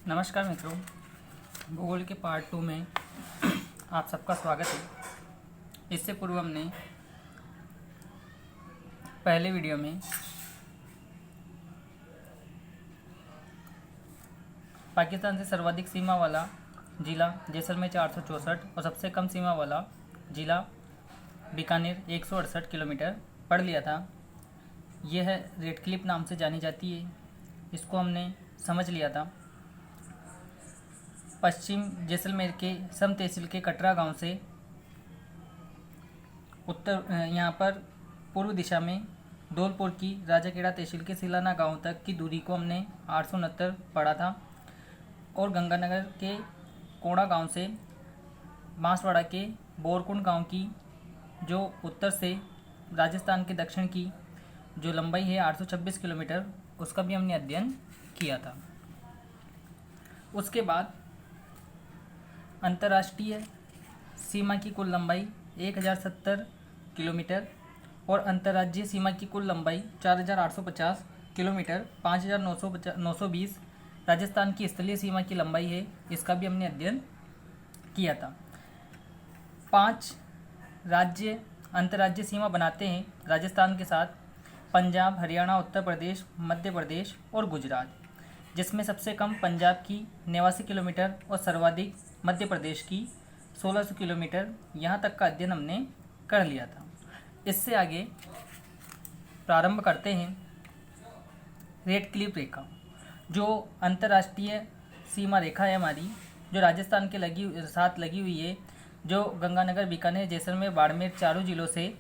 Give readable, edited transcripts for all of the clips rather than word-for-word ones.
नमस्कार मित्रों, भूगोल के पार्ट 2 में आप सबका स्वागत है। इससे पूर्व हमने पहले वीडियो में पाकिस्तान से सर्वाधिक सीमा वाला जिला जैसलमेर 464 और सबसे कम सीमा वाला जिला बीकानेर 168 किलोमीटर पढ़ लिया था। यह रेड क्लिफ नाम से जानी जाती है, इसको हमने समझ लिया था। पश्चिम जैसलमेर के सम तहसील के कटरा गांव से उत्तर यहाँ पर पूर्व दिशा में धौलपुर की राजाखेड़ा तहसील के सिलाना गांव तक की दूरी को हमने 869 पढ़ा था। और गंगानगर के कोड़ा गांव से बांसवाड़ा के बोरकुंड गांव की जो उत्तर से राजस्थान के दक्षिण की जो लंबाई है 826 किलोमीटर, उसका भी हमने अध्ययन किया था। उसके बाद अंतर्राष्ट्रीय सीमा की कुल लंबाई 1070 किलोमीटर और अंतर्राज्यीय सीमा की कुल लंबाई 4850 किलोमीटर 5920 राजस्थान की स्थलीय सीमा की लंबाई है, इसका भी हमने अध्ययन किया था। 5 राज्य अंतर्राज्यीय सीमा बनाते हैं राजस्थान के साथ: पंजाब, हरियाणा, उत्तर प्रदेश, मध्य प्रदेश और गुजरात, जिसमें सबसे कम पंजाब की 89 किलोमीटर और सर्वाधिक मध्य प्रदेश की 1600 किलोमीटर। यहाँ तक का अध्ययन हमने कर लिया था। इससे आगे प्रारंभ करते हैं रेड क्लिफ रेखा, जो अंतर्राष्ट्रीय सीमा रेखा है हमारी, जो राजस्थान के साथ लगी हुई है, जो गंगानगर, बीकानेर, जैसलमेर, बाड़मेर चारों जिलों से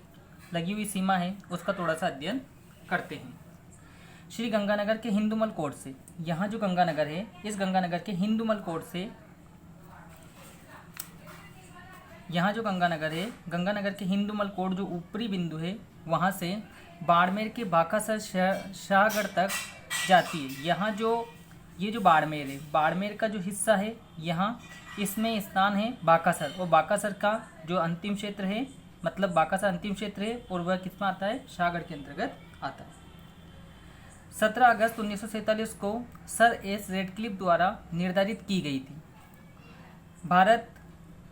लगी हुई सीमा है, उसका थोड़ा सा अध्ययन करते हैं। श्री गंगानगर के हिंदूमल कोट से, यहाँ जो गंगानगर है, इस गंगानगर के हिंदूमल कोट से, यहाँ जो गंगानगर है, गंगानगर के हिंदूमल कोट जो ऊपरी बिंदु है, वहाँ से बाड़मेर के बाकासर शाहगढ़ तक जाती है। यहाँ ये जो बाड़मेर है, बाड़मेर का जो हिस्सा है, यहाँ इसमें स्थान है बाकासर, और बाकासर का जो अंतिम क्षेत्र है, मतलब बाकासर अंतिम क्षेत्र है, और वह किस में आता है? शाहगढ़ के अंतर्गत आता है। 17 अगस्त 1947 को सर एस रेडक्लिफ द्वारा निर्धारित की गई थी। भारत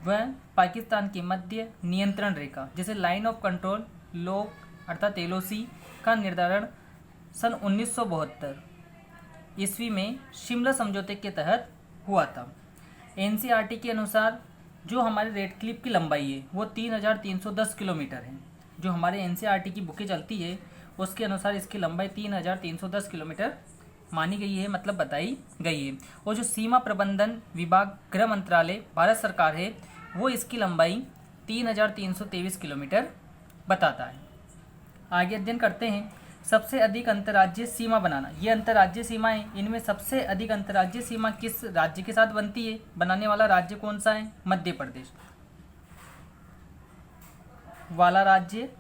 व पाकिस्तान के मध्य नियंत्रण रेखा, जैसे लाइन ऑफ कंट्रोल, लोक अर्थात एलओसी का निर्धारण सन 1972 ईस्वी में शिमला समझौते के तहत हुआ था। एनसीईआरटी के अनुसार जो हमारे रेड क्लिफ की लंबाई है वो 3310 किलोमीटर है। जो हमारे एनसीईआरटी की बुकें चलती है उसके अनुसार इसकी लंबाई 3310 किलोमीटर मानी गई है, मतलब बताई गई है। और जो सीमा प्रबंधन विभाग गृह मंत्रालय भारत सरकार है, वो इसकी लंबाई 3323 किलोमीटर बताता है। आगे अध्ययन करते हैं सबसे अधिक अंतर्राज्यीय सीमा बनाना। ये अंतर्राज्यीय सीमाएं, इनमें सबसे अधिक अंतर्राज्यीय सीमा किस राज्य के साथ बनती है? बनाने वाला राज्य कौन सा है? मध्य प्रदेश वाला राज्य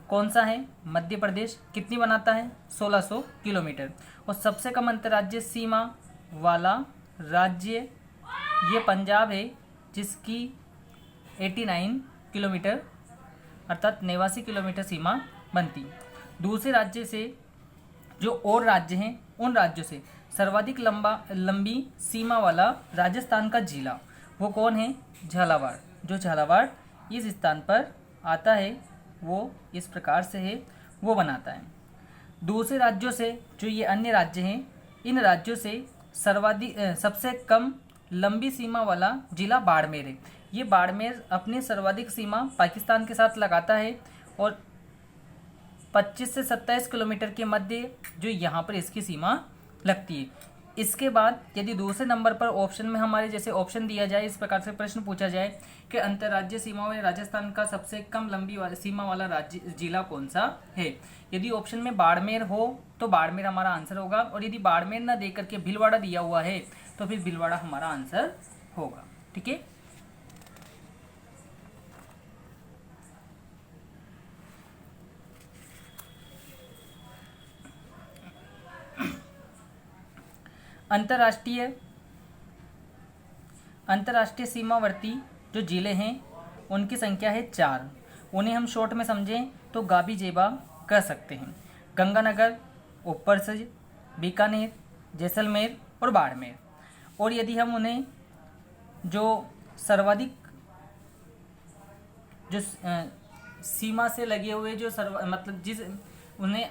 कौन सा है? मध्य प्रदेश। कितनी बनाता है? 1600 किलोमीटर। और सबसे कम अंतर्राज्यीय सीमा वाला राज्य ये पंजाब है, जिसकी 89 किलोमीटर अर्थात 89 किलोमीटर सीमा बनती। दूसरे राज्य से जो और राज्य हैं, उन राज्यों से सर्वाधिक लंबी सीमा वाला राजस्थान का जिला वो कौन है? झालावाड़। जो झालावाड़ इस स्थान पर आता है वो इस प्रकार से है, वो बनाता है। दूसरे राज्यों से जो ये अन्य राज्य हैं, इन राज्यों से सबसे कम लंबी सीमा वाला जिला बाड़मेर है। ये बाड़मेर अपनी सर्वाधिक सीमा पाकिस्तान के साथ लगाता है और 25 से 27 किलोमीटर के मध्य जो यहाँ पर इसकी सीमा लगती है। इसके बाद यदि दूसरे नंबर पर ऑप्शन में हमारे जैसे ऑप्शन दिया जाए, इस प्रकार से प्रश्न पूछा जाए कि अंतर्राज्यीय सीमा में राजस्थान का सबसे कम लंबी सीमा वाला राज्य जिला कौन सा है? यदि ऑप्शन में बाड़मेर हो तो बाड़मेर हमारा आंसर होगा, और यदि बाड़मेर न दे करके भीलवाड़ा दिया हुआ है तो फिर भीलवाड़ा हमारा आंसर होगा। ठीक है। अंतर्राष्ट्रीय सीमावर्ती जो जिले हैं उनकी संख्या है 4। उन्हें हम शॉर्ट में समझें तो गाबी जेबा कह सकते हैं। गंगानगर ऊपर से, बीकानेर, जैसलमेर और बाड़मेर। और यदि हम उन्हें जो सर्वाधिक जो सीमा से लगे हुए जो मतलब जिस उन्हें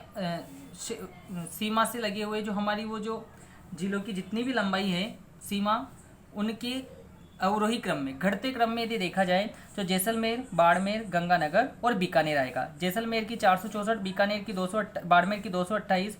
सीमा से लगे हुए जो हमारी वो जो जिलों की जितनी भी लंबाई है सीमा, उनके अवरोही क्रम में घटते क्रम में यदि देखा जाए तो जैसलमेर, बाड़मेर, गंगानगर और बीकानेर आएगा। जैसलमेर की 464, बीकानेर की 200, बाड़मेर की 228,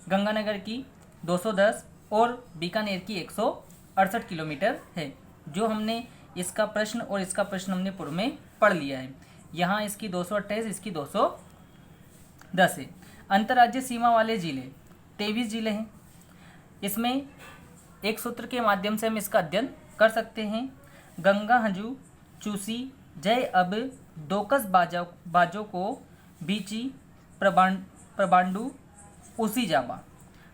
गंगानगर की 210 और बीकानेर की 168 किलोमीटर है। जो हमने इसका प्रश्न और इसका प्रश्न हमने पूर्व में पढ़ लिया है। यहाँ इसकी 228, इसकी 210 है। अंतर्राज्य सीमा वाले जिले 23 जिले हैं। इसमें एक सूत्र के माध्यम से हम इसका अध्ययन कर सकते हैं। गंगा हंजू चूसी जय अब दोकस बाजों को बीची प्रबांडू उसी जाबा।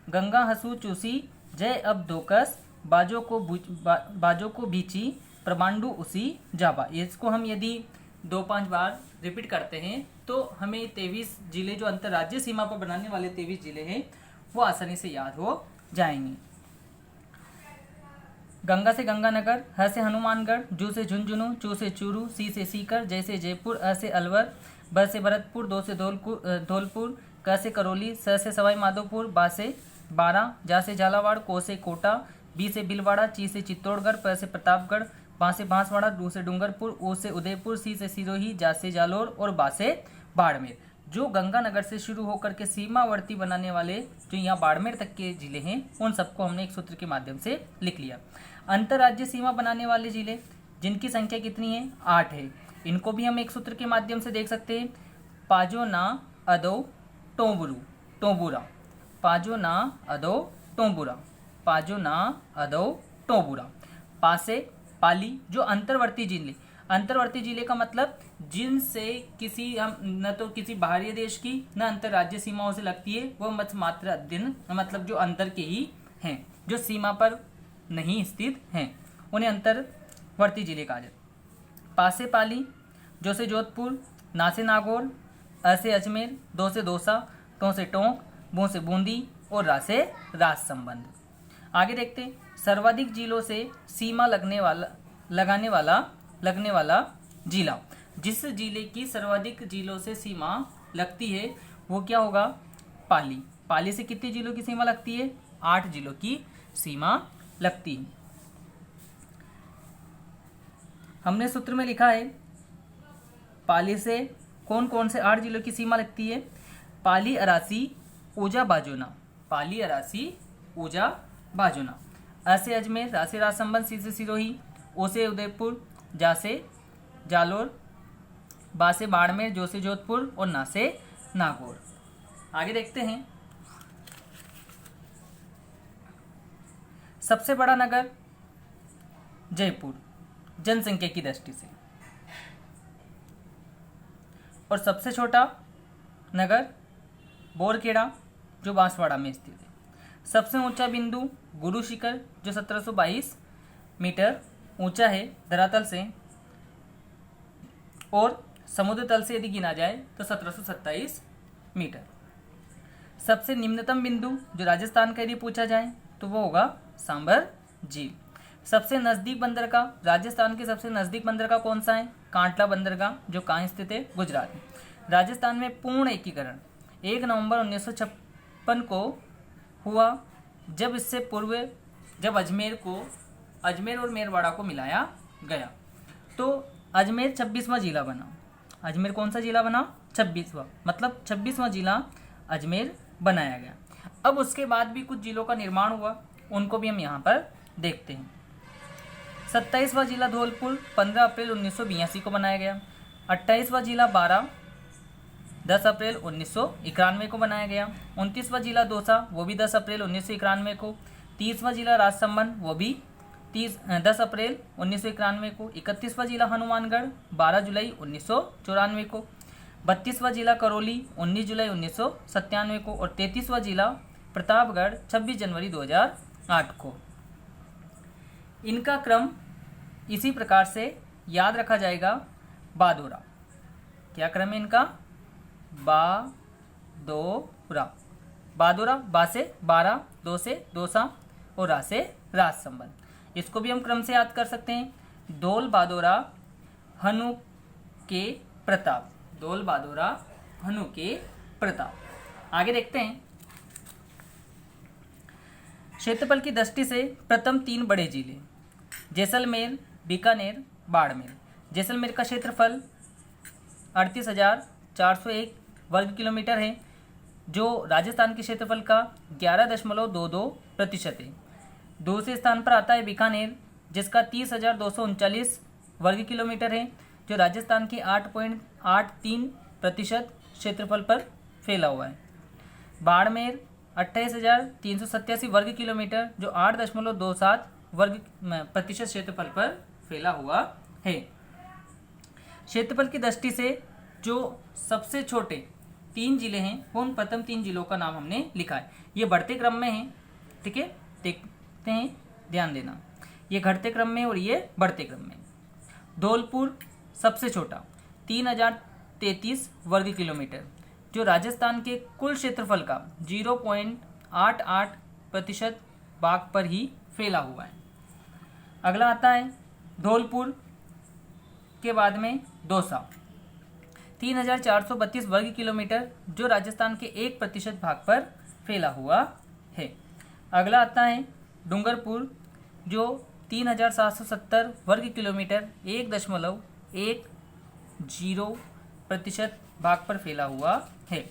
गंगा हंसू चूसी जय अब दोकस बाजों को बीची प्रबांडू उसी जाबा। इसको हम यदि 2-5 बार रिपीट करते हैं तो हमें 23 जिले जो अंतर्राज्यीय सीमा पर बनाने वाले 23 जिले हैं वो आसानी से याद हो जाएंगे। गंगा से गंगानगर, ह से हनुमानगढ़, जू से झुंझुनू, चू से चूरू, सी से सीकर, जय से जयपुर, अ से अलवर, ब से भरतपुर, दो से धौलपुर, क से करौली, स से सवाई माधोपुर, बा से बारा, जा से झालावाड़, को से कोटा, बी से भीलवाड़ा, ची से चित्तौड़गढ़, प से प्रतापगढ़, बा से बांसवाड़ा, डू से डूंगरपुर, ओ से उदयपुर, सी से सिरोही, जा से जालोर और बा से बाड़मेर। जो गंगानगर से शुरू होकर के सीमावर्ती बनाने वाले जो यहाँ बाड़मेर तक के जिले हैं उन सबको हमने एक सूत्र के माध्यम से लिख लिया। अंतर्राज्यीय सीमा बनाने वाले जिले जिनकी संख्या कितनी है? 8 है। इनको भी हम एक सूत्र के माध्यम से देख सकते हैं। पाजो ना अदो टोंबुरा, पाजो ना अदो टोंबुरा, पाजो ना अदो टोंबुरा। पासे पाली जो अंतर्वर्ती जिले का मतलब जिनसे किसी हम न तो किसी बाहरी देश की न अंतर्राज्यीय सीमाओं से लगती है, वो मत मात्र अध्ययन मतलब जो अंतर के ही हैं, जो सीमा पर नहीं स्थित हैं, उन्हें अंतर्वर्ती जिले कहा जाता है। पासे पाली जो से जोधपुर, ना से नागौर, अ से अजमेर, दो से दौसा, टों से टोंक, बू से बूंदी और रा से राजसंबंध। आगे देखते हैं। सर्वाधिक जिलों से सीमा लगने वाला जिला, जिस जिले की सर्वाधिक जिलों से सीमा लगती है वो क्या होगा? पाली। पाली से कितने जिलों की सीमा लगती है? 8 जिलों की सीमा लगती है। हमने सूत्र में लिखा है पाली से कौन कौन से 8 जिलों की सीमा लगती है? पाली, अरासी, ऊजा, बाजोना। पाली, अरासी, ऊजा, बाजोना। अ से अजमेर, रा से राजसंबंध, सी से सिरोही, ओ से उदयपुर, जा से जालोर, बा से बाड़मेर, जो से जोधपुर और ना से नागौर। आगे देखते हैं। सबसे बड़ा नगर जयपुर जनसंख्या की दृष्टि से, और सबसे छोटा नगर बोरखेड़ा जो बांसवाड़ा में स्थित है। सबसे ऊंचा बिंदु गुरु शिखर जो 1722 मीटर ऊंचा है धरातल से, और समुद्र तल से यदि गिना जाए तो 1727 मीटर। सबसे निम्नतम बिंदु जो राजस्थान का यदि पूछा जाए तो वो होगा सांबर झील। सबसे नज़दीक बंदरगाह, राजस्थान के सबसे नज़दीक बंदरगाह कौन सा है? कांटला बंदरगाह जो कहाँ स्थित है? गुजरात में। राजस्थान में पूर्ण एकीकरण 1 नवंबर 1956 को हुआ, जब इससे पूर्व जब अजमेर और मेरवाड़ा को मिलाया गया तो अजमेर 26वां जिला बना। अजमेर कौन सा जिला बना? 26वां, मतलब 26वां जिला अजमेर बनाया गया। अब उसके बाद भी कुछ जिलों का निर्माण हुआ, उनको भी हम यहाँ पर देखते हैं। 27वां जिला धौलपुर 15 अप्रैल 1982 को बनाया गया। 28वां जिला 10 अप्रैल 1991 को बनाया गया। 29वां जिला दौसा, वो भी 10 अप्रैल 1991 को। 30वां जिला राजसमंद, वो भी 10 अप्रैल 1991 को। 31वां जिला हनुमानगढ़ 12 जुलाई 1994 को। 32वां जिला करौली 19 जुलाई 1997 को। और 33वां जिला प्रतापगढ़ 26 जनवरी 2008 को। इनका क्रम इसी प्रकार से याद रखा जाएगा। बादोरा, क्या क्रम है इनका? बादोरा, बादोरा, बा से बारह, दो से दोसा और रा से राज संबंध। इसको भी हम क्रम से याद कर सकते हैं। दोल बादोरा हनु के प्रताप, दोल बादोरा हनु के प्रताप। आगे देखते हैं। क्षेत्रफल की दृष्टि से प्रथम तीन बड़े जिले जैसलमेर, बीकानेर, बाड़मेर। जैसलमेर का क्षेत्रफल 38,401 वर्ग किलोमीटर है, जो राजस्थान के क्षेत्रफल का 11.22% है। दूसरे स्थान पर आता है बीकानेर, जिसका 30,239 वर्ग किलोमीटर है, जो राजस्थान के 8.83% क्षेत्रफल पर फैला हुआ है। बाड़मेर 28,387 वर्ग किलोमीटर, जो 8.27 प्रतिशत क्षेत्रफल पर फैला हुआ है। क्षेत्रफल की दृष्टि से जो सबसे छोटे तीन जिले हैं, उन प्रथम तीन जिलों का नाम हमने लिखा है। ये बढ़ते क्रम में हैं, ठीक है, देखते हैं, ध्यान देना। ये घटते क्रम में और ये बढ़ते क्रम में। धौलपुर सबसे छोटा 3,033 वर्ग किलोमीटर, जो राजस्थान के कुल क्षेत्रफल का 0.88% भाग पर ही फैला हुआ है। अगला आता है धौलपुर के बाद में दौसा 3,432 वर्ग किलोमीटर, जो राजस्थान के 1% भाग पर फैला हुआ है। अगला आता है डूंगरपुर, जो 3,770 वर्ग किलोमीटर 1.10% भाग पर फैला हुआ है।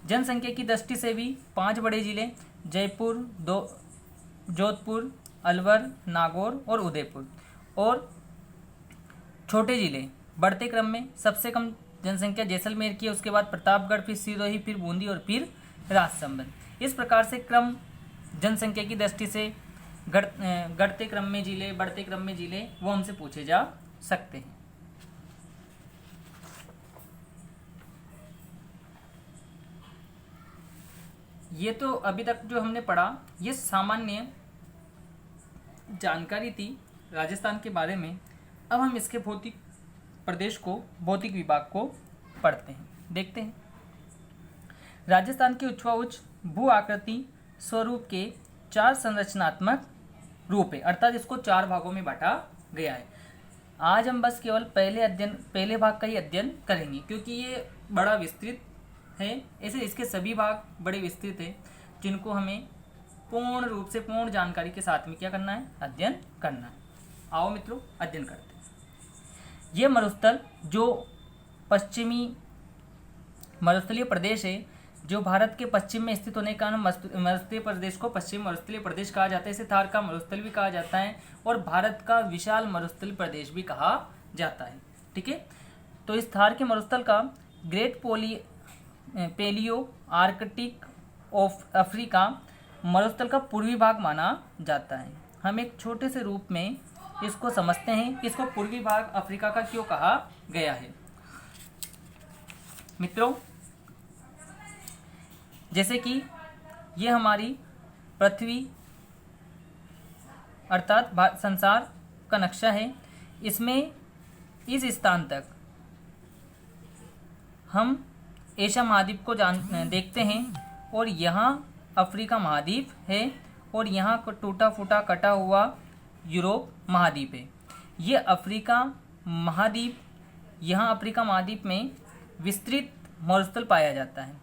जनसंख्या की दृष्टि से भी पांच बड़े जिले जयपुर, जोधपुर, अलवर, नागौर और उदयपुर, और छोटे जिले बढ़ते क्रम में सबसे कम जनसंख्या जैसलमेर की है, उसके बाद प्रतापगढ़, फिर सिरोही, फिर बूंदी और फिर राजसमंद। इस प्रकार से क्रम जनसंख्या की दृष्टि से घटते क्रम में जिले, बढ़ते क्रम में जिले, वो हमसे पूछे जा सकते हैं। ये तो अभी तक जो हमने पढ़ा, ये सामान्य जानकारी थी राजस्थान के बारे में। अब हम इसके भौतिक प्रदेश को, भौतिक विभाग को पढ़ते हैं, देखते हैं। राजस्थान के उच्च भू आकृति स्वरूप के 4 संरचनात्मक रूप है, अर्थात इसको 4 भागों में बांटा गया है। आज हम बस केवल पहले भाग का ही अध्ययन करेंगे, क्योंकि ये बड़ा विस्तृत है। ऐसे इसके सभी भाग बड़े विस्तृत है, जिनको हमें पूर्ण रूप से पूर्ण जानकारी के साथ में क्या करना है, अध्ययन करना है। आओ मित्रों, अध्ययन करते हैं। ये मरुस्थल जो पश्चिमी मरुस्थलीय प्रदेश है, जो भारत के पश्चिम में स्थित होने के कारण मरुस्थलीय प्रदेश को पश्चिम मरुस्थलीय प्रदेश कहा जाता है। इसे थार का मरुस्थल भी कहा जाता है और भारत का विशाल मरुस्थलीय प्रदेश भी कहा जाता है, ठीक है। तो इस थार के मरुस्थल का great paleo Arctic of Africa मरुस्थल का पूर्वी भाग माना जाता है। हम एक छोटे से रूप में इसको समझते हैं, इसको पूर्वी भाग अफ्रीका का क्यों कहा गया है। मित्रों, जैसे कि ये हमारी पृथ्वी अर्थात संसार का नक्शा है, इसमें इस स्थान तक हम एशिया महाद्वीप को देखते हैं, और यहाँ अफ्रीका महाद्वीप है, और यहाँ टूटा फूटा कटा हुआ यूरोप महाद्वीप है। ये अफ्रीका महाद्वीप, यहाँ अफ्रीका महाद्वीप में विस्तृत मरुस्थल पाया जाता है,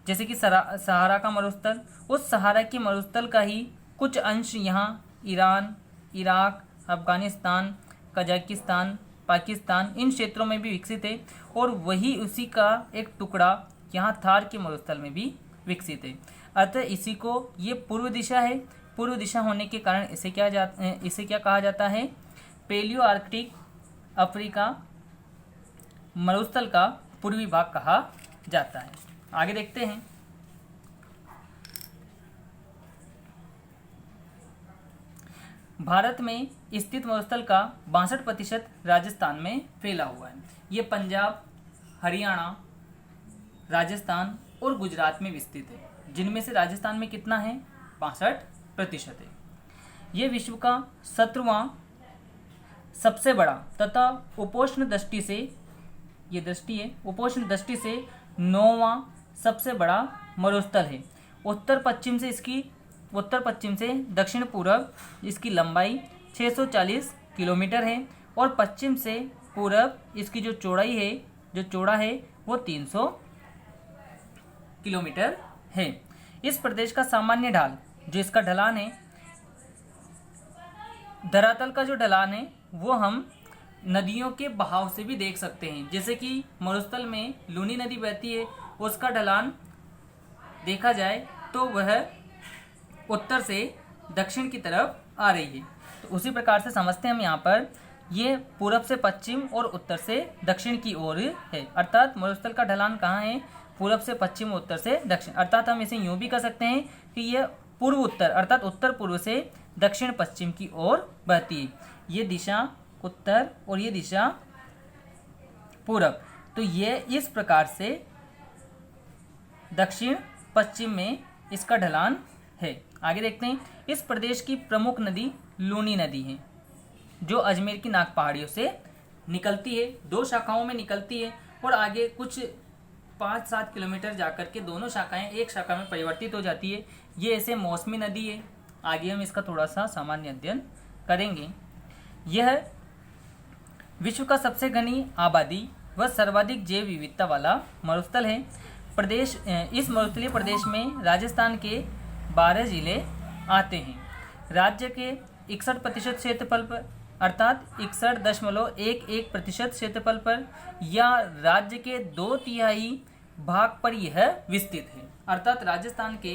जैसे कि सहारा का मरुस्थल। उस सहारा के मरुस्थल का ही कुछ अंश यहाँ Iran, Iraq, Afghanistan, Kazakhstan, Pakistan, इन क्षेत्रों में भी विकसित है, और वही उसी का एक टुकड़ा यहाँ थार के मरुस्थल में भी विकसित है। अतः इसी को, ये पूर्व दिशा है, पूर्व दिशा होने के कारण इसे क्या कहा जाता है, पेलियो आर्कटिक अफ्रीका मरुस्थल का पूर्वी भाग कहा जाता है। आगे देखते हैं। भारत में स्थित मरुस्थल का 62% राजस्थान में फैला हुआ है। ये पंजाब, हरियाणा, राजस्थान और गुजरात में विस्तृत है, जिनमें से राजस्थान में कितना है, 65% है। ये विश्व का 17वां सबसे बड़ा तथा उपोष्ण दृष्टि से, ये दृष्टि है, उपोष्ण दृष्टि से 9वां सबसे बड़ा मरुस्थल है, उत्तर पश्चिम से दक्षिण पूर्व इसकी लंबाई 640 किलोमीटर है और पश्चिम से पूर्व इसकी जो चौड़ा है वो 300 किलोमीटर है। इस प्रदेश का सामान्य ढाल, जो इसका ढलान है, धरातल का जो ढलान है वो हम नदियों के बहाव से भी देख सकते हैं। जैसे कि मरुस्थल में लूनी नदी बहती है, उसका ढलान देखा जाए तो वह उत्तर से दक्षिण की तरफ आ रही है। तो उसी प्रकार से समझते हैं हम यहाँ पर, ये पूरब से पश्चिम और उत्तर से दक्षिण की ओर है। अर्थात मरुस्थल का ढलान कहाँ है? पूरब से पश्चिम, उत्तर से दक्षिण। अर्थात हम इसे यूँ भी कह सकते हैं कि यह पूर्व उत्तर अर्थात उत्तर पूर्व से दक्षिण पश्चिम की ओर बहती है। ये दिशा उत्तर और ये दिशा पूरब। तो ये इस प्रकार से दक्षिण पश्चिम में इसका ढलान है। आगे देखते हैं, इस प्रदेश की प्रमुख नदी लूनी नदी है, जो अजमेर की नाग पहाड़ियों से निकलती है। 2 शाखाओं में निकलती है और आगे कुछ 5-7 किलोमीटर जाकर के दोनों शाखाएं एक शाखा में परिवर्तित हो जाती है। ये ऐसे मौसमी नदी है। आगे हम इसका थोड़ा सा सामान्य अध्ययन करेंगे। यह विश्व का सबसे घनी आबादी व सर्वाधिक जैव विविधता वाला मरुस्थल है। इस मरुस्थलीय प्रदेश में राजस्थान के 12 जिले आते हैं। राज्य के 61% क्षेत्रफल पर अर्थात 61.11% क्षेत्रफल पर या राज्य के 2/3 भाग पर यह विस्तृत है। अर्थात राजस्थान के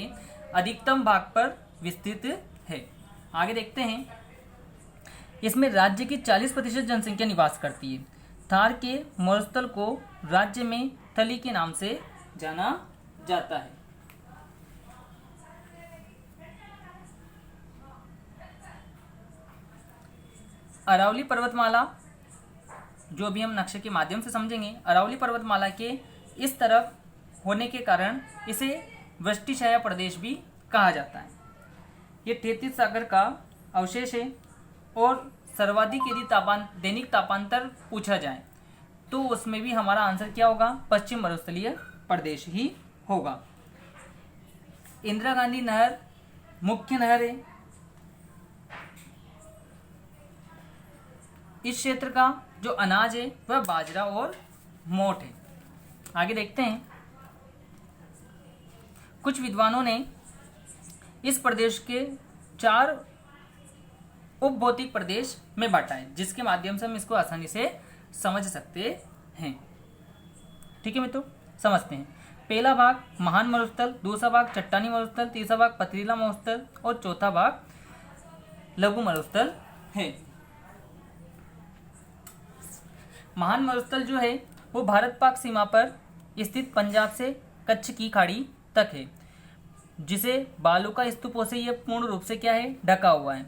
अधिकतम भाग पर विस्तृत है। आगे देखते हैं, इसमें राज्य की 40% जनसंख्या निवास करती है। थार के मरुस्थल को राज्य में थली के नाम से जाना जाता है। अरावली पर्वतमाला, जो अभी हम नक्शे के माध्यम से समझेंगे, अरावली पर्वतमाला के इस तरफ होने के कारण इसे वृष्टिछाया प्रदेश भी कहा जाता है। ये 33 सागर का अवशेष है और सर्वाधिक यदि दैनिक तापांतर पूछा जाए तो उसमें भी हमारा आंसर क्या होगा? पश्चिम मरुस्थलीय प्रदेश ही होगा। इंदिरा गांधी नहर मुख्य नहर है। इस क्षेत्र का जो अनाज है वह बाजरा और मोठ है। आगे देखते हैं, कुछ विद्वानों ने इस प्रदेश के 4 उपभौतिक प्रदेश में बांटा है, जिसके माध्यम से हम इसको आसानी से समझ सकते हैं। ठीक है मित्रों, समझते हैं। पहला भाग महान मरुस्थल, दूसरा भाग चट्टानी मरुस्थल, तीसरा भाग पथरीला मरुस्थल और चौथा भाग लघु मरुस्थल है। महान मरुस्थल जो है वो भारत पाक सीमा पर स्थित पंजाब से कच्छ की खाड़ी तक है, जिसे बालू का स्तूपों से यह पूर्ण रूप से क्या है? ढका हुआ है।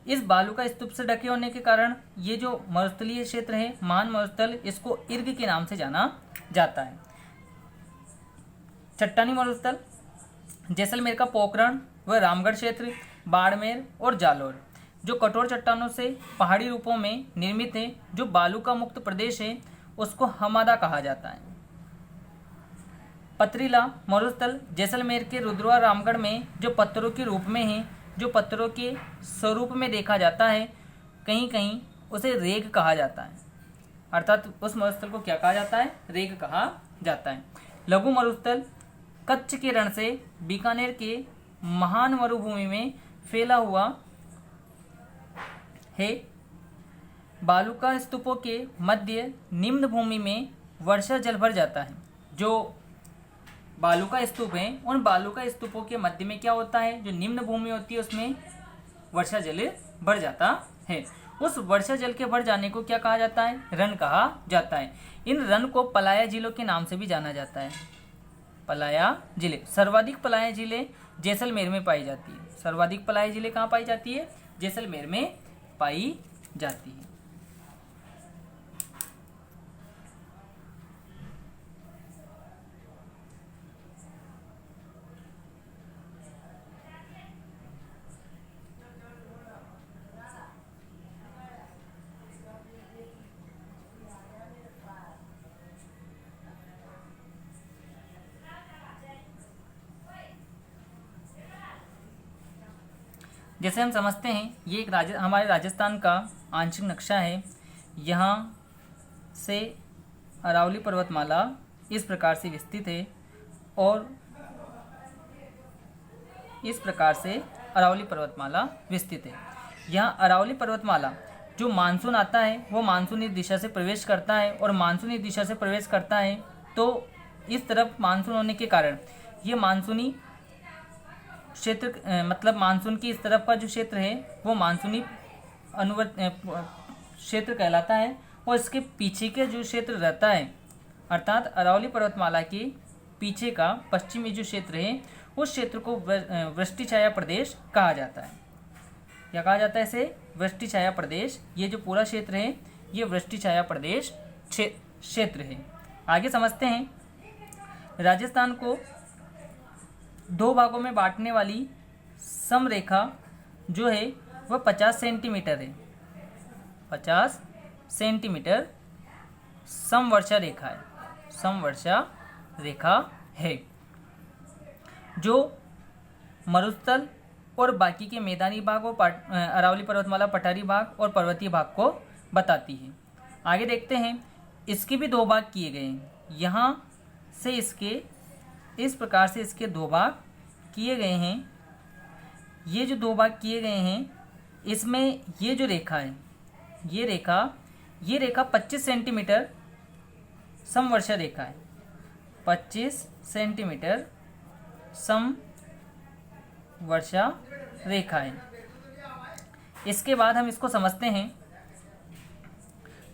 इस बालू का स्तूप से ढके होने के कारण ये जो मरुस्थलीय क्षेत्र है महान मरुस्थल, इसको इर्ग के नाम से जाना जाता है। चट्टानी मरुस्थल जैसलमेर का पोखरण व रामगढ़ क्षेत्र, बाड़मेर और जालौर, जो कठोर चट्टानों से पहाड़ी रूपों में निर्मित है, जो बालू का मुक्त प्रदेश है, उसको हमादा कहा जाता है। पथरीला मरुस्थल जैसलमेर के रुद्रवा रामगढ़ में जो पत्थरों के रूप में है, जो पत्थरों के स्वरूप में देखा जाता है, कहीं कहीं उसे रेग कहा जाता है। अर्थात उस मरुस्थल को क्या कहा जाता है? रेग कहा जाता है। लघु मरुस्थल कच्छ के रण से बीकानेर के महान मरुभूमि में फैला हुआ है। बालू का स्तूपों के मध्य निम्न भूमि में वर्षा जल भर जाता है। जो बालू का स्तूप है, उन बालू का स्तूपों के मध्य में क्या होता है? जो निम्न भूमि होती है उसमें वर्षा जल भर जाता है। उस वर्षा जल के भर जाने को क्या कहा जाता है? रन कहा जाता है। इन रन को पलाया जिलों के नाम से भी जाना जाता है। पलाया जिले, सर्वाधिक पलाया जिले जैसलमेर में पाई जाती है। सर्वाधिक पलाया जिले कहाँ पाई जाती है? जैसलमेर में पाई जाती है। जैसे हम समझते हैं ये एक हमारे राजस्थान का आंशिक नक्शा है। यहाँ से अरावली पर्वतमाला इस प्रकार से विस्तृत है और इस प्रकार से अरावली पर्वतमाला विस्तृत है। यहाँ अरावली पर्वतमाला जो मानसून आता है वो मानसूनी दिशा से प्रवेश करता है और मानसूनी दिशा से प्रवेश करता है तो इस तरफ मानसून होने के कारण ये मानसूनी क्षेत्र मतलब मानसून की इस तरफ का जो क्षेत्र है वो मानसूनी क्षेत्र कहलाता है और इसके पीछे के जो क्षेत्र रहता है अर्थात अरावली पर्वतमाला के पीछे का पश्चिमी जो क्षेत्र है उस क्षेत्र को वृष्टि छाया प्रदेश कहा जाता है। क्या कहा जाता है इसे? वृष्टि छाया प्रदेश। ये जो पूरा क्षेत्र है ये वृष्टि छाया प्रदेश क्षेत्र है। आगे समझते हैं राजस्थान को दो भागों में बांटने वाली समरेखा जो है वह 50 सेंटीमीटर है। 50 सेंटीमीटर समवर्षा रेखा है। समवर्षा रेखा है जो मरुस्थल और बाकी के मैदानी भाग और अरावली पर्वतमाला पठारी भाग और पर्वतीय भाग को बताती है। आगे देखते हैं इसके भी दो भाग किए गए हैं। यहाँ से इसके इस प्रकार से इसके दो भाग किए गए हैं। ये जो दो भाग किए गए हैं इसमें ये जो रेखा है ये रेखा 25 सेंटीमीटर समवर्षा रेखा है। 25 सेंटीमीटर समवर्षा रेखा है। इसके बाद हम इसको समझते हैं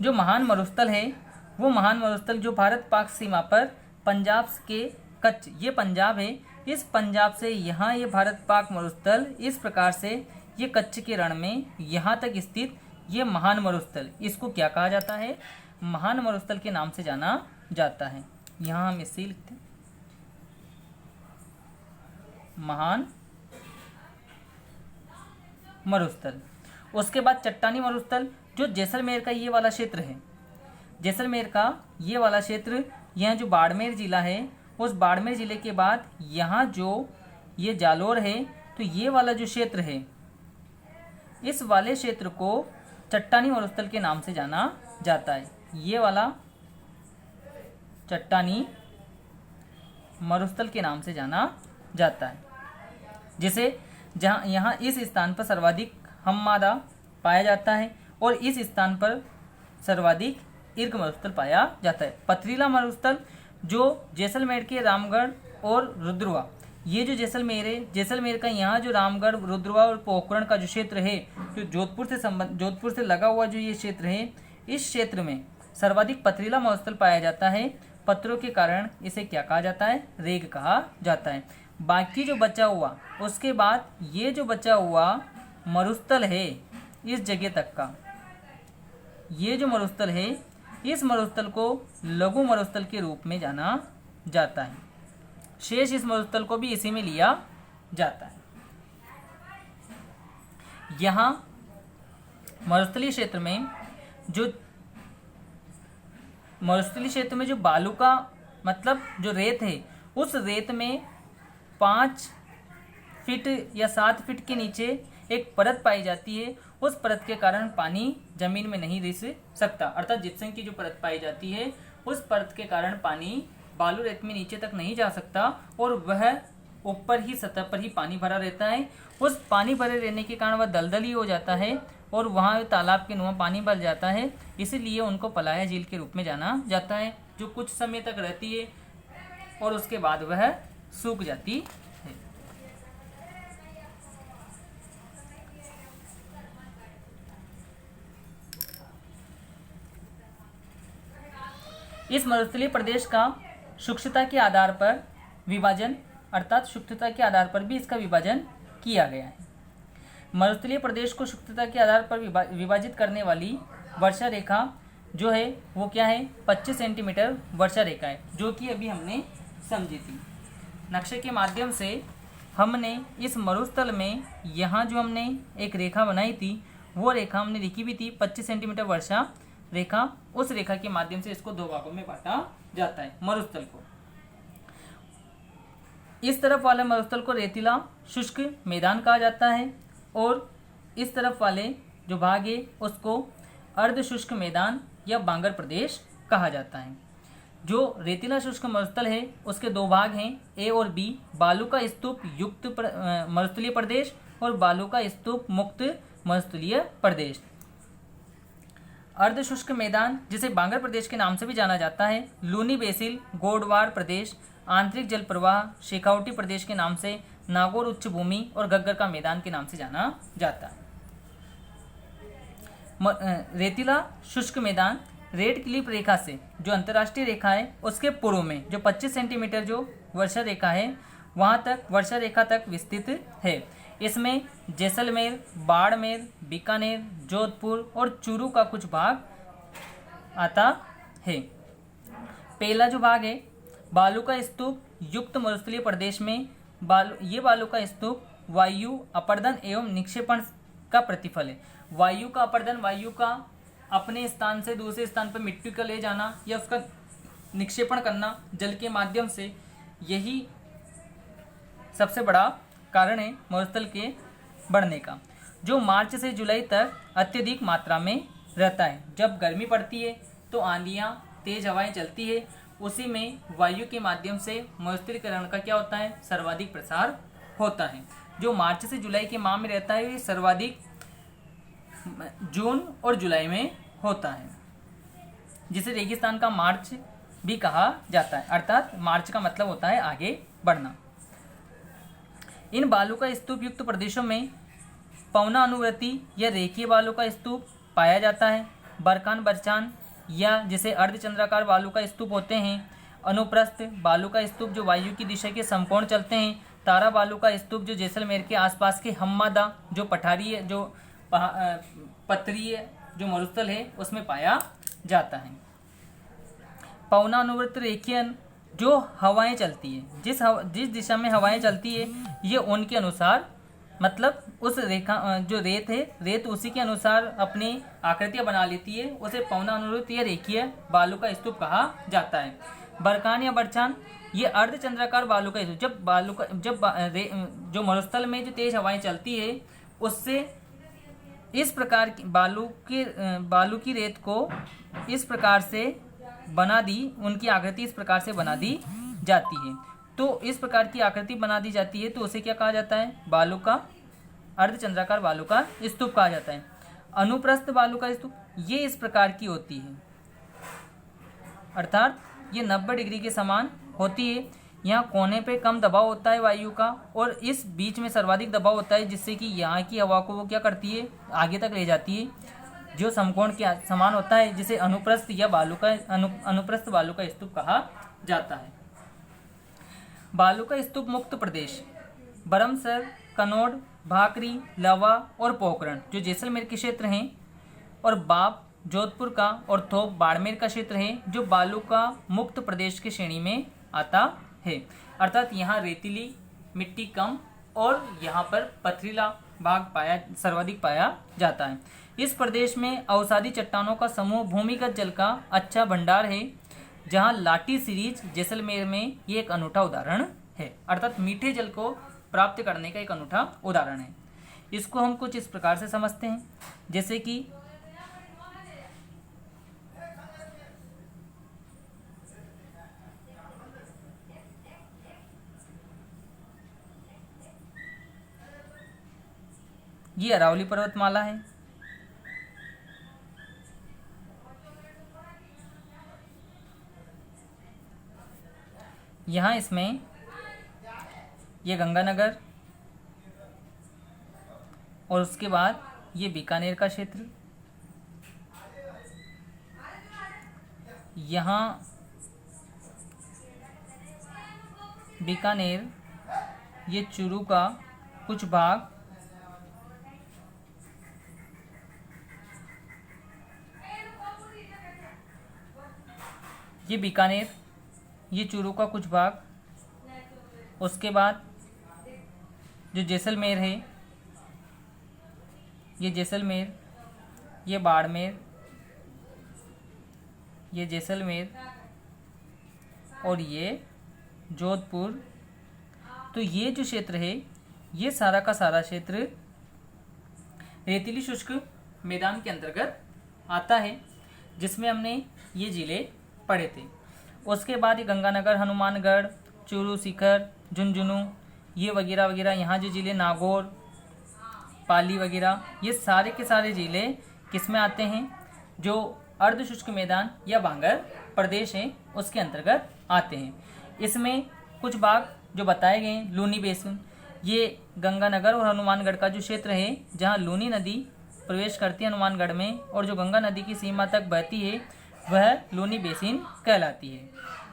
जो महान मरुस्थल है वो महान मरुस्थल जो भारत पाक सीमा पर पंजाब के कच्छ, ये पंजाब है, इस पंजाब से यहाँ ये भारत पाक मरुस्थल इस प्रकार से ये कच्छ के रण में यहाँ तक स्थित ये महान मरुस्थल, इसको क्या कहा जाता है? महान मरुस्थल के नाम से जाना जाता है। यहाँ हम इसे लिखते हैं महान मरुस्थल। उसके बाद चट्टानी मरुस्थल जो जैसलमेर का ये वाला क्षेत्र है। जैसलमेर का ये वाला क्षेत्र, यह जो बाड़मेर जिला है उस बाड़मेर जिले के बाद यहाँ जो ये जालोर है तो ये वाला जो क्षेत्र है इस वाले क्षेत्र को चट्टानी मरुस्थल के नाम से जाना जाता है। ये वाला चट्टानी मरुस्थल के नाम से जाना जाता है। जिसे जहाँ यहाँ इस स्थान पर सर्वाधिक हममादा पाया जाता है और इस स्थान पर सर्वाधिक इर्ग मरुस्थल पाया जाता है। पथरीला मरुस्थल जो जैसलमेर के रामगढ़ और रुद्रवा, ये जो जैसलमेर है, जैसलमेर का यहाँ जो रामगढ़, रुद्रवा और पोखरण का जो क्षेत्र है जो जोधपुर से लगा हुआ जो ये क्षेत्र है, इस क्षेत्र में सर्वाधिक पथरीला मरुस्थल पाया जाता है। पत्थरों के कारण इसे क्या कहा जाता है? रेग कहा जाता है। बाकी जो बचा हुआ, उसके बाद ये जो बचा हुआ मरुस्थल है इस जगह तक का, ये जो मरुस्थल है इस मरुस्थल को लघु मरुस्थल के रूप में जाना जाता है। शेष इस मरुस्थल को भी इसी में लिया जाता है। यहाँ मरुस्थलीय क्षेत्र में जो बालू का मतलब जो रेत है उस रेत में 5 फीट या 7 फीट के नीचे एक परत पाई जाती है। उस परत के कारण पानी जमीन में नहीं रिस सकता, अर्थात जिप्सम की जो परत पाई जाती है उस परत के कारण पानी बालू रेत में नीचे तक नहीं जा सकता और वह ऊपर ही सतह पर ही पानी भरा रहता है। उस पानी भरे रहने के कारण वह दलदल ही हो जाता है और वहाँ तालाब के नुमा पानी भर जाता है। इसीलिए उनको पलाया झील के रूप में जाना जाता है, जो कुछ समय तक रहती है और उसके बाद वह सूख जाती है। इस मरुस्थलीय प्रदेश का शुष्कता के आधार पर विभाजन, अर्थात शुष्कता के आधार पर भी इसका विभाजन किया गया है। मरुस्थलीय प्रदेश को शुष्कता के आधार पर विभाजित करने वाली वर्षा रेखा जो है वो क्या है? 25 सेंटीमीटर वर्षा रेखा है, जो कि अभी हमने समझी थी। नक्शे के माध्यम से हमने इस मरुस्थल में यहाँ जो हमने एक रेखा बनाई थी वो रेखा हमने लिखी भी थी 25 सेंटीमीटर वर्षा रेखा। उस रेखा के माध्यम से इसको दो भागों में बांटा जाता है मरुस्थल को। इस तरफ वाले मरुस्थल को रेतीला शुष्क मैदान कहा जाता है और इस तरफ वाले जो भाग है उसको अर्ध शुष्क मैदान या बांगर प्रदेश कहा जाता है। जो रेतीला शुष्क मरुस्थल है उसके दो भाग हैं, ए और बी। बालू का स्तूप युक्त मरुस्थलीय प्रदेश और बालू का स्तूप मुक्त मरुस्थलीय प्रदेश। अर्ध शुष्क मैदान, जिसे बांगर प्रदेश के नाम से भी जाना जाता है, लूनी बेसिल गोडवार प्रदेश, आंतरिक जल प्रवाह शेखावटी प्रदेश के नाम से, नागौर उच्च भूमि और घग्गर का मैदान के नाम से जाना जाता है। रेतीला शुष्क मैदान रेड क्लिफ रेखा से, जो अंतर्राष्ट्रीय रेखा है उसके पूर्व में जो 25 सेंटीमीटर जो वर्षा रेखा है वहाँ तक वर्षा रेखा तक विस्तृत है। इसमें जैसलमेर, बाड़मेर, बीकानेर, जोधपुर और चूरू का कुछ भाग आता है। पहला जो भाग है बालू का स्तूप युक्त मरुस्थलीय प्रदेश में, बालू का स्तूप वायु अपर्दन एवं निक्षेपण का प्रतिफल है। वायु का अपर्दन, वायु का अपने स्थान से दूसरे स्थान पर मिट्टी को ले जाना या उसका निक्षेपण करना जल के माध्यम से, यही सबसे बड़ा कारण है मरुस्थल के बढ़ने का, जो मार्च से जुलाई तक अत्यधिक मात्रा में रहता है। जब गर्मी पड़ती है तो आंधियाँ, तेज हवाएं चलती है, उसी में वायु के माध्यम से मरुस्थलीकरण का क्या होता है, सर्वाधिक प्रसार होता है। जो मार्च से जुलाई के माह में रहता है, ये सर्वाधिक जून और जुलाई में होता है, जिसे रेगिस्तान का मार्च भी कहा जाता है, अर्थात मार्च का मतलब होता है आगे बढ़ना। इन बालू का स्तूप युक्त प्रदेशों में पवना अनुवृत्ति या रेखीय बालू का स्तूप पाया जाता है। बरकान बरचान या जिसे अर्धचंद्राकार बालू का स्तूप होते हैं। अनुप्रस्थ बालू का स्तूप जो वायु की दिशा के समकोण चलते हैं। तारा बालू का स्तूप जो जैसलमेर के आसपास के हम्मादा जो पठारी है, जो पत्थरीय जो मरुस्थल है उसमें पाया जाता है। पवना अनुवृत्त रेखीय जो हवाएं चलती है, जिस दिशा में हवाएं चलती है ये उनके अनुसार, मतलब उस रेखा जो रेत है, रेत उसी के अनुसार अपनी आकृतियां बना लेती है, उसे पवना अनुवृत्त या रेखीय बालू का स्तूप कहा जाता है। बरकान या बरचान ये अर्धचंद्राकार बालू का स्तूप, जो मरुस्थल में जो तेज हवाएं चलती है उससे इस प्रकार की बालू की रेत को इस प्रकार से बना दी, उनकी आकृति इस प्रकार से बना दी जाती है। तो इस प्रकार की आकृति बना दी जाती है तो उसे क्या कहा जाता है, बालू का अर्धचंद्राकार बालू का स्तूप कहा जाता है। अनुप्रस्थ बालू का स्तूप ये इस प्रकार की होती है, अर्थात ये 90 डिग्री के समान होती है। यहाँ कोने पे कम दबाव होता है वायु का और इस बीच में सर्वाधिक दबाव होता है, जिससे कि यहाँ की हवा को वो क्या करती है, आगे तक ले जाती है, जो समकोण के समान होता है, जिसे अनुप्रस्थ या अनुप्रस्थ बालू का स्तूप कहा जाता है। बालू का स्तूप मुक्त प्रदेश बरमसर, कनौड, भाकरी, लवा और पोखरण जो जैसलमेर के क्षेत्र हैं, और बाप जोधपुर का और थोप बाड़मेर का क्षेत्र है, जो बालू का मुक्त प्रदेश की श्रेणी में आता है। अर्थात यहाँ रेतीली मिट्टी कम और यहाँ पर पथरीला भाग सर्वाधिक पाया जाता है। इस प्रदेश में अवसादी चट्टानों का समूह भूमिगत जल का अच्छा भंडार है, जहाँ लाटी सीरीज जैसलमेर में ये एक अनूठा उदाहरण है, अर्थात मीठे जल को प्राप्त करने का एक अनूठा उदाहरण है। इसको हम कुछ इस प्रकार से समझते हैं, जैसे कि ये अरावली पर्वतमाला है, यहाँ इसमें ये गंगानगर और उसके बाद ये बीकानेर का क्षेत्र, यहाँ बीकानेर, ये चूरू का कुछ भाग, ये बीकानेर, ये चूरू का कुछ भाग, उसके बाद जो जैसलमेर है, ये जैसलमेर, ये बाड़मेर, ये जैसलमेर और ये जोधपुर। तो ये जो क्षेत्र है ये सारा का सारा क्षेत्र रेतीली शुष्क मैदान के अंतर्गत आता है, जिसमें हमने ये जिले पढ़े थे। उसके बाद ये गंगानगर, हनुमानगढ़, चूरू, सीकर, झुंझुनू, ये वगैरह वगैरह, यहाँ जो जिले नागौर, पाली वगैरह, ये सारे के सारे जिले किस में आते हैं, जो अर्ध शुष्क मैदान या बांगर प्रदेश है उसके अंतर्गत आते हैं। इसमें कुछ भाग जो बताए गए हैं, लूनी बेसिन, ये गंगानगर और हनुमानगढ़ का जो क्षेत्र है जहाँ लूनी नदी प्रवेश करती है हनुमानगढ़ में और जो गंगा नदी की सीमा तक बहती है वह लूनी बेसिन कहलाती है।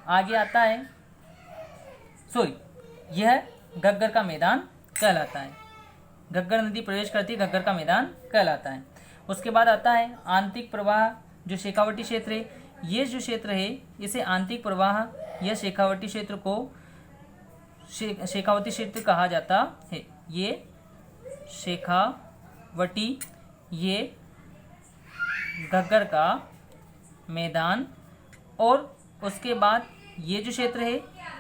आगे आता है यह घग्गर का मैदान कहलाता है। घग्गर नदी प्रवेश करती है, घग्गर का मैदान कहलाता है। उसके बाद आता है आंतरिक प्रवाह, जो शेखावटी क्षेत्र है। ये जो क्षेत्र है इसे आंतरिक प्रवाह या शेखावटी क्षेत्र को शेखावती क्षेत्र कहा जाता है। ये शेखावटी, ये घग्गर का मैदान, और उसके बाद ये जो क्षेत्र है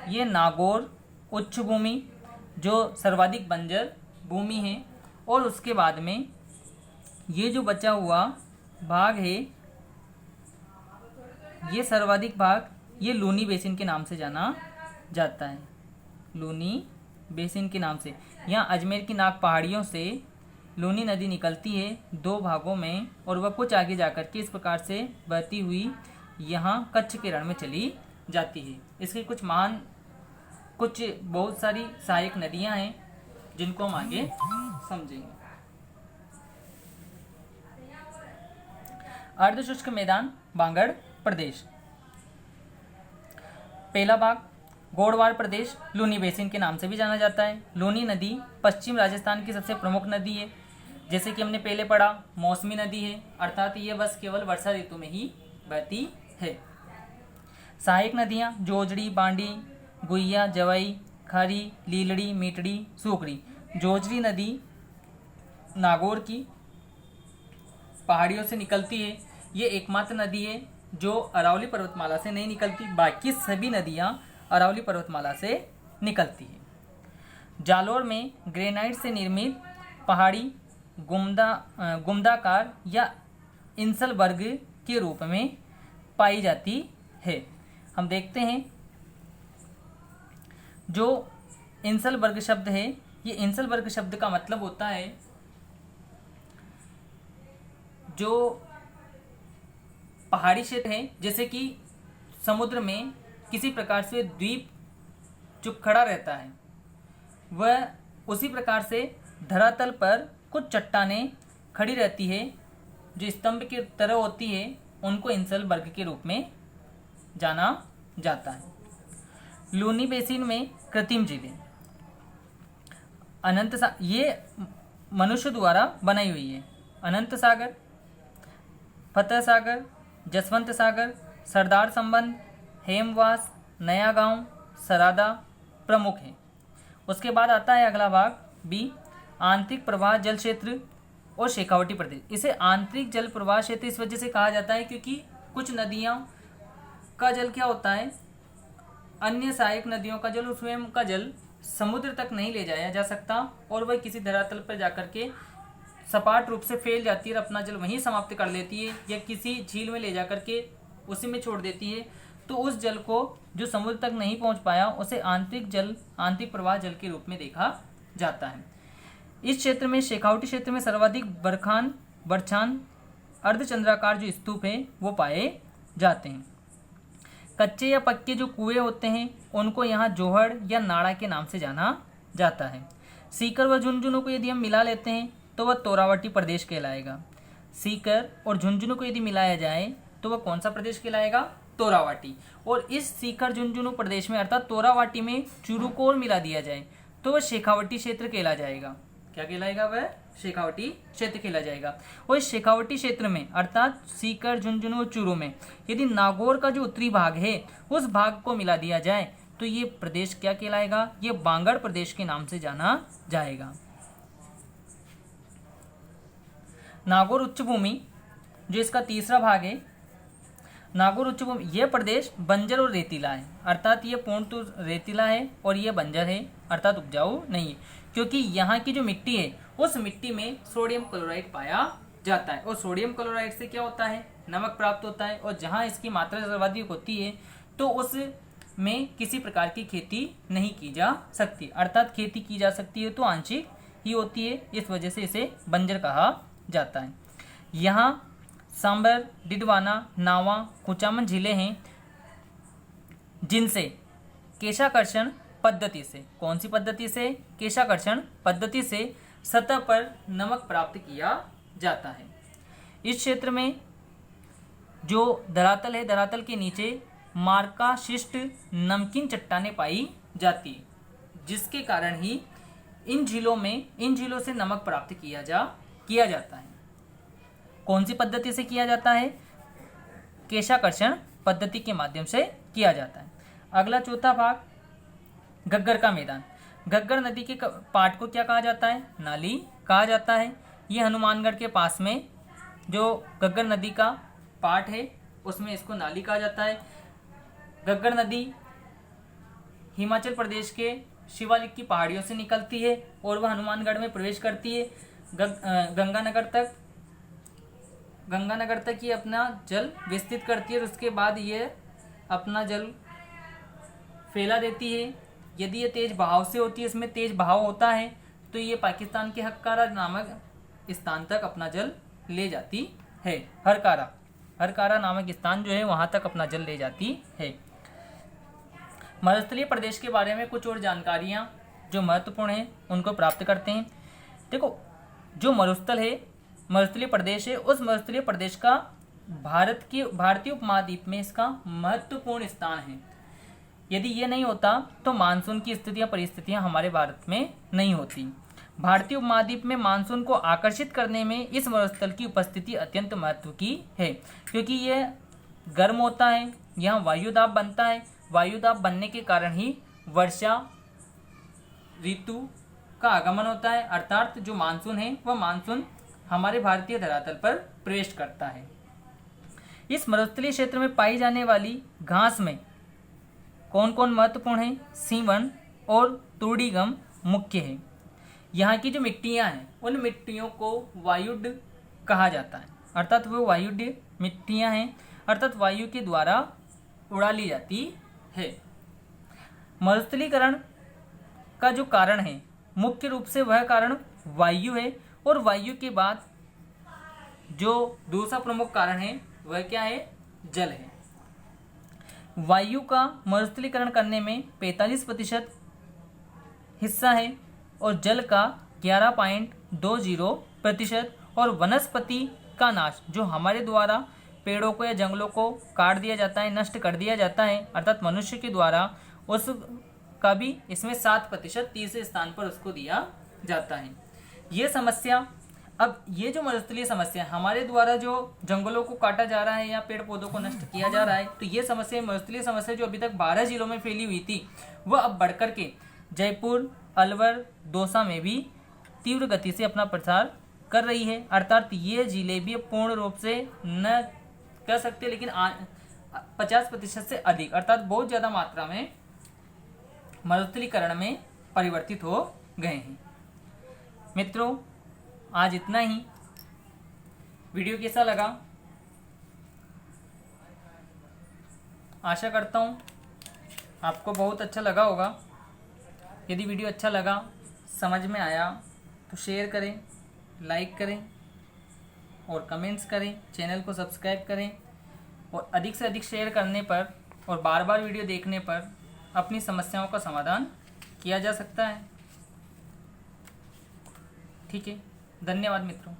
ये नागौर उच्च भूमि जो सर्वाधिक बंजर भूमि है, और उसके बाद में ये जो बचा हुआ भाग है ये सर्वाधिक भाग ये लूनी बेसिन के नाम से जाना जाता है। लूनी बेसिन के नाम से। यहाँ अजमेर की नाग पहाड़ियों से लूनी नदी निकलती है 2 भागों में, और वह कुछ आगे जाकर के इस प्रकार से बहती हुई यहाँ कच्छ के रण में चली जाती है। इसके कुछ बहुत सारी सहायक नदियाँ हैं जिनको हम आगे समझेंगे। अर्धशुष्क मैदान बांगड़ प्रदेश। पहला भाग गोड़वार प्रदेश लूनी बेसिन के नाम से भी जाना जाता है। लूनी नदी पश्चिम राजस्थान की सबसे प्रमुख नदी है। जैसे कि हमने पहले पढ़ा, मौसमी नदी है, अर्थात ये बस केवल वर्षा ऋतु में ही बहती है। सहायक नदियाँ जोजड़ी, बांडी, गुइया, जवाई, खारी, लीलड़ी, मीटड़ी, सूकड़ी। जोजड़ी नदी नागौर की पहाड़ियों से निकलती है। ये एकमात्र नदी है जो अरावली पर्वतमाला से नहीं निकलती, बाकी सभी नदियाँ अरावली पर्वतमाला से निकलती है। जालोर में ग्रेनाइट से निर्मित पहाड़ी गुम्दाकार या इंसलबर्ग के रूप में पाई जाती है। हम देखते हैं जो इंसलबर्ग शब्द है, ये इंसलबर्ग शब्द का मतलब होता है जो पहाड़ी क्षेत्र है, जैसे कि समुद्र में किसी प्रकार से द्वीप जो खड़ा रहता है वह उसी प्रकार से धरातल पर कुछ चट्टानें खड़ी रहती है जो स्तंभ की तरह होती है, उनको इंसलबर्ग के रूप में जाना जाता है। लूनी बेसिन में कृत्रिम झीलें ये मनुष्य द्वारा बनाई हुई है। अनंत सागर, फतेह सागर, जसवंत सागर, सरदार संबंध, हेमवास, नया गांव, सरादा प्रमुख हैं। उसके बाद आता है अगला भाग बी, आंतरिक प्रवाह जल क्षेत्र और शेखावटी प्रदेश। इसे आंतरिक जल प्रवाह क्षेत्र इस वजह से कहा जाता है क्योंकि कुछ नदियों का जल क्या होता है, अन्य सहायक नदियों का जल, स्वयं का जल समुद्र तक नहीं ले जाया जा सकता और वह किसी धरातल पर जाकर के सपाट रूप से फैल जाती है और अपना जल वहीं समाप्त कर लेती है, या किसी झील में ले जाकर के उसी में छोड़ देती है। तो उस जल को जो समुद्र तक नहीं पहुंच पाया उसे आंतरिक प्रवाह जल के रूप में देखा जाता है। इस क्षेत्र में शेखावटी क्षेत्र में सर्वाधिक बरछान अर्धचंद्राकार जो स्तूप है वो पाए जाते हैं। कच्चे या पक्के जो कुएं होते हैं उनको यहाँ जोहड़ या नाड़ा के नाम से जाना जाता है। सीकर व झुंझुनू को यदि हम मिला लेते हैं तो वह तोरावटी प्रदेश कहलाएगा। सीकर और झुंझुनू को यदि मिलाया जाए तो वह कौन सा प्रदेश कहलाएगा, तोरावाटी। और इस सीकर झुंझुनू प्रदेश में अर्थात तोरावाटी में चूरू को और मिला दिया जाए तो वह शेखावटी क्षेत्र कहला जाएगा। क्या कहलाएगा, वह शेखावटी क्षेत्र कहला जाएगा। और इस शेखावटी क्षेत्र में अर्थात सीकर, झुंझुनू और चूरू में यदि नागौर का जो उत्तरी भाग है उस भाग को मिला दिया जाए तो ये प्रदेश क्या कहलाएगा, ये बांगड़ प्रदेश के नाम से जाना जाएगा। नागौर उच्च भूमि जो इसका तीसरा भाग है, नागौर उच्च भूमि, यह प्रदेश बंजर और रेतीला है, अर्थात ये पूर्णतः रेतीला है और यह बंजर है अर्थात उपजाऊ नहीं है, क्योंकि यहाँ की जो मिट्टी है उस मिट्टी में सोडियम क्लोराइड पाया जाता है। और सोडियम क्लोराइड से क्या होता है, नमक प्राप्त होता है। और जहाँ इसकी मात्रा सर्वाधिक होती है तो उस में किसी प्रकार की खेती नहीं की जा सकती, अर्थात खेती की जा सकती है तो आंशिक ही होती है। इस वजह से इसे बंजर कहा जाता है। यहाँ सांबर, डिडवाना, नावा, कुचामन झीलें हैं जिनसे केशाकर्षण पद्धति से, कौन सी पद्धति से, केशाकर्षण पद्धति से सतह पर नमक प्राप्त किया जाता है। इस क्षेत्र में जो धरातल है, धरातल के नीचे मार्का शिष्ट नमकीन चट्टानें पाई जाती है, जिसके कारण ही इन झीलों से नमक प्राप्त किया जाता है। कौन सी पद्धति से किया जाता है, केशाकर्षण पद्धति के माध्यम से किया जाता है। अगला चौथा भाग, घग्गर का मैदान। घग्गर नदी के पाट को क्या कहा जाता है, नाली कहा जाता है। ये हनुमानगढ़ के पास में जो घग्गर नदी का पाट है उसमें इसको नाली कहा जाता है। घग्गर नदी हिमाचल प्रदेश के शिवालिक की पहाड़ियों से निकलती है और वह हनुमानगढ़ में प्रवेश करती है। गंगानगर तक ये अपना जल विस्तृत करती है और उसके बाद ये अपना जल फैला देती है। यदि ये तेज बहाव से होती है, इसमें तेज बहाव होता है, तो ये पाकिस्तान के हक्कारा नामक स्थान तक अपना जल ले जाती है। हरकारा नामक स्थान जो है वहाँ तक अपना जल ले जाती है। मरुस्थलीय प्रदेश के बारे में कुछ और जानकारियाँ जो महत्वपूर्ण हैं उनको प्राप्त करते हैं। देखो, जो मरुस्थलीय प्रदेश है, उस मरुस्थलीय प्रदेश का भारतीय उपमहाद्वीप में इसका महत्वपूर्ण स्थान है। यदि ये नहीं होता तो मानसून की परिस्थितियां हमारे भारत में नहीं होती। भारतीय उपमहाद्वीप में मानसून को आकर्षित करने में इस मरुस्थल की उपस्थिति अत्यंत महत्व की है, क्योंकि ये गर्म होता है, यहाँ वायुदाब बनता है। वायुदाब बनने के कारण ही वर्षा ऋतु का आगमन होता है, अर्थात जो मानसून है वह मानसून हमारे भारतीय धरातल पर प्रवेश करता है। इस मरुस्थलीय क्षेत्र में पाई जाने वाली घास में कौन कौन महत्वपूर्ण है, सीवन और तुर्डिगम मुख्य है। यहाँ की जो मिट्टियाँ हैं उन मिट्टियों को वायुड कहा जाता है, अर्थात वो वायुड मिट्टियाँ हैं, अर्थात वायु के द्वारा उड़ा ली जाती है। मरुस्थलीकरण का जो कारण है मुख्य रूप से वह कारण वायु है, और वायु के बाद जो दूसरा प्रमुख कारण है वह क्या है, जल है। वायु का मरुस्थलीकरण करने में 45% हिस्सा है और जल का 11.20%, और वनस्पति का नाश जो हमारे द्वारा पेड़ों को या जंगलों को काट दिया जाता है, नष्ट कर दिया जाता है, अर्थात मनुष्य के द्वारा, उसका भी इसमें 7% तीसरे स्थान पर उसको दिया जाता है। ये समस्या, अब ये जो मरुस्थलीय समस्या हमारे द्वारा जो जंगलों को काटा जा रहा है या पेड़ पौधों को नष्ट किया जा रहा है, तो ये समस्या, मरुस्थलीय समस्या जो अभी तक 12 जिलों में फैली हुई थी वह अब बढ़कर के जयपुर, अलवर, दौसा में भी तीव्र गति से अपना प्रसार कर रही है। अर्थात ये जिले भी पूर्ण रूप से न कह सकते, लेकिन 50% से अधिक, अर्थात बहुत ज़्यादा मात्रा में मरुस्थलीकरण में परिवर्तित हो गए हैं। मित्रों, आज इतना ही। वीडियो कैसा लगा, आशा करता हूँ आपको बहुत अच्छा लगा होगा। यदि वीडियो अच्छा लगा, समझ में आया, तो शेयर करें, लाइक करें और कमेंट्स करें, चैनल को सब्सक्राइब करें, और अधिक से अधिक शेयर करने पर और बार बार वीडियो देखने पर अपनी समस्याओं का समाधान किया जा सकता है। ठीक है, धन्यवाद मित्रों।